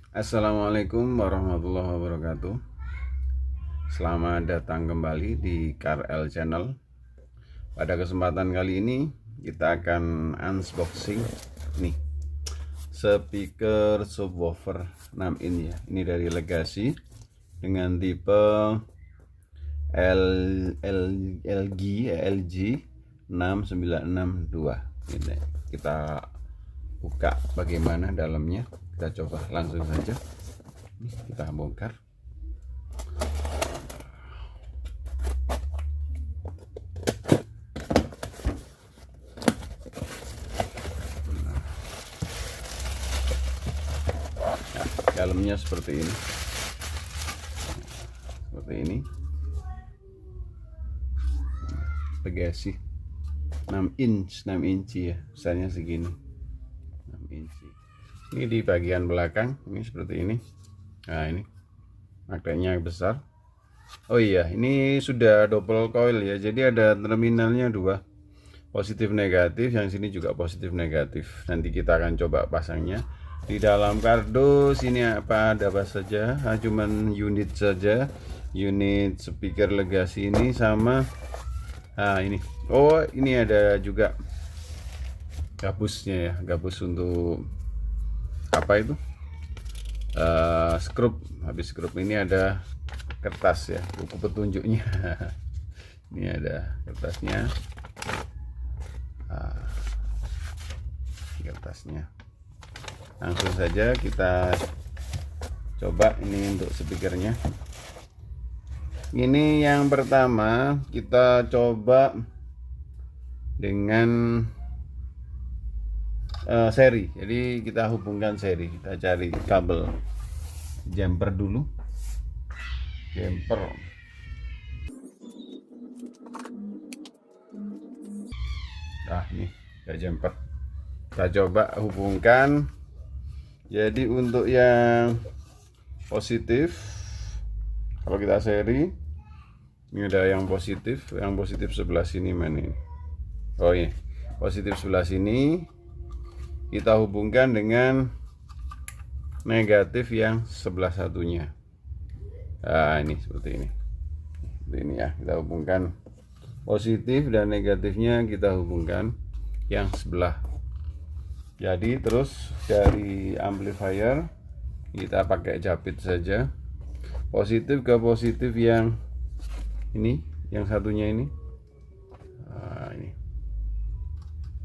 Assalamualaikum warahmatullahi wabarakatuh. Selamat datang kembali di KRL Channel. Pada kesempatan kali ini kita akan unboxing nih speaker subwoofer 6 in ya. Ini dari Legacy dengan tipe LG 6962. Ini kita buka bagaimana dalamnya. Kita coba langsung saja. Nih, kita bongkar. Nah, dalamnya seperti ini. Seperti ini. Legacy 6 inci ya, besarnya segini. 6 inci. Ini di bagian belakang ini seperti ini. Nah, ini magnetnya besar. Oh iya, ini sudah double coil ya. Jadi ada terminalnya dua, positif negatif. Yang sini juga positif negatif. Nanti kita akan coba pasangnya. Di dalam kardus ini ada apa saja? Cuman unit saja, unit speaker Legacy ini sama. Nah ini, oh ini ada juga gabusnya ya, gabus untuk apa itu, skrup. Habis skrup ini ada kertas ya, buku petunjuknya. Ini ada kertasnya, kertasnya. Langsung saja kita coba ini untuk speakernya. Ini yang pertama kita coba dengan seri. Jadi kita hubungkan seri. Kita cari kabel jumper dulu. Jumper. Nah, ini ada jumper. Kita coba hubungkan. Jadi untuk yang positif, kalau kita seri, ini ada yang positif sebelah sini mana ini? Oh ini, positif sebelah sini. Kita hubungkan dengan negatif yang sebelah satunya. Nah ini seperti ini. Seperti ini ya, kita hubungkan positif dan negatifnya, kita hubungkan yang sebelah. Jadi terus dari amplifier kita pakai japit saja. Positif ke positif yang ini, yang satunya ini. Nah, ini.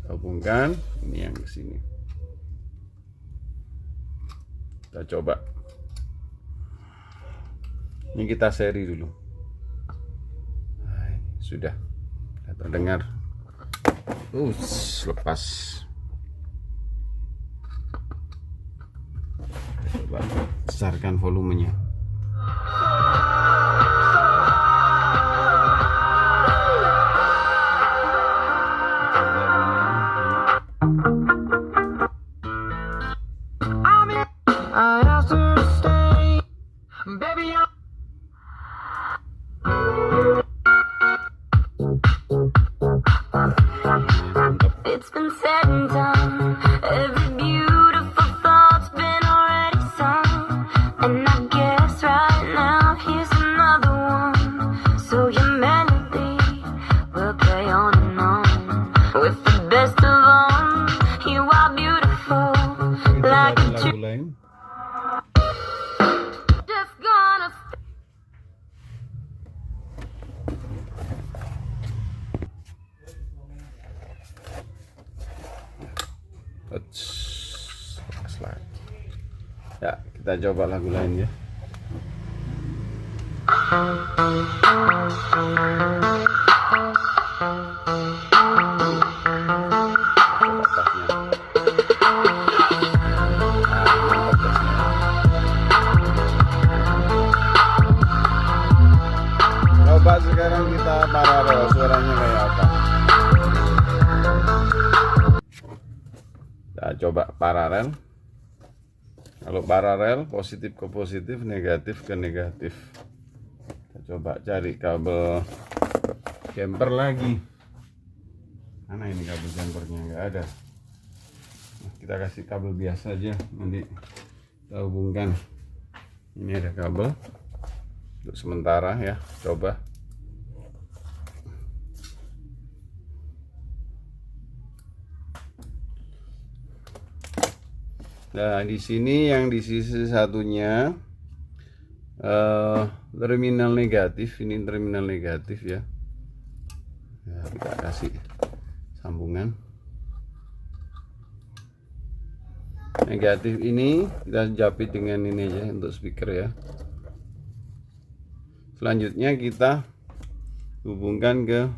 Kita hubungkan, ini yang ke sini. Kita coba. Ini kita seri dulu. Nah, ini sudah terdengar. Lepas. Coba besarkan volumenya. It's been said and done. Every beautiful thought's been already sung. And I guess right now here's another one. So your melody will play on and on. With the best of them, you are beautiful. Like a Lagu lain. just gonna Lepas lagi. Ya, kita coba lagu lain ya. Coba sekarang kita paralel, suaranya kayak apa? Kita coba paralel. Kalau paralel, positif ke positif, negatif ke negatif. Kita coba cari kabel jumper lagi. Mana ini kabel jumpernya? Nggak ada. Nah, kita kasih kabel biasa aja, nanti Kita hubungkan. Ini ada kabel untuk sementara ya, coba. Nah, di sini yang di sisi satunya terminal negatif, ini terminal negatif ya. Ya, kita kasih sambungan. Negatif ini kita japit dengan ini aja untuk speaker ya. Selanjutnya kita hubungkan ke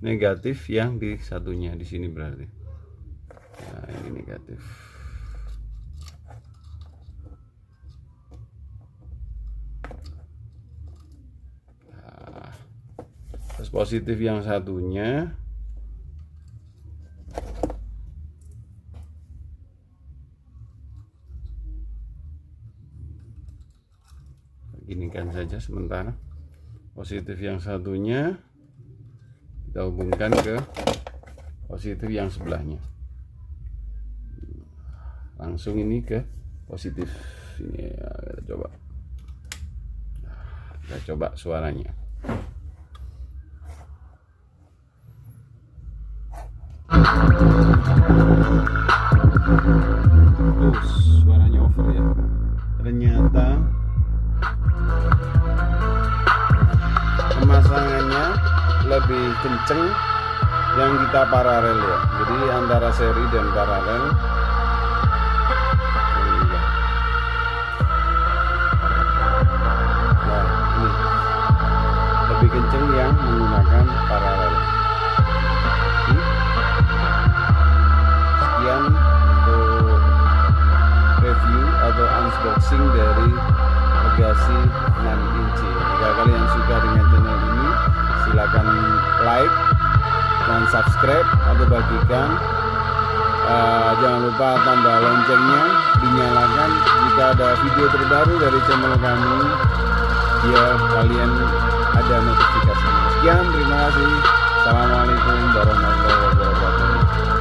negatif yang di satunya di sini berarti. Nah, ini negatif. Nah, terus positif yang satunya ginikan saja sementara. Positif yang satunya kita hubungkan ke positif yang sebelahnya, langsung ini ke positif ini ya, kita coba suaranya. Terus suaranya over ya, ternyata pemasangannya lebih kenceng yang kita paralel ya, jadi antara seri dan paralel. Nah, ini lebih kenceng yang menggunakan paralel. Sekian untuk review atau unboxing dari Legacy 6 inci. Jika kalian suka dengan channel ini, silakan like dan subscribe atau bagikan. Jangan lupa tambah loncengnya, dinyalakan jika ada video terbaru dari channel kami, biar kalian ada notifikasinya. Sekian, terima kasih. Assalamualaikum warahmatullahi wabarakatuh.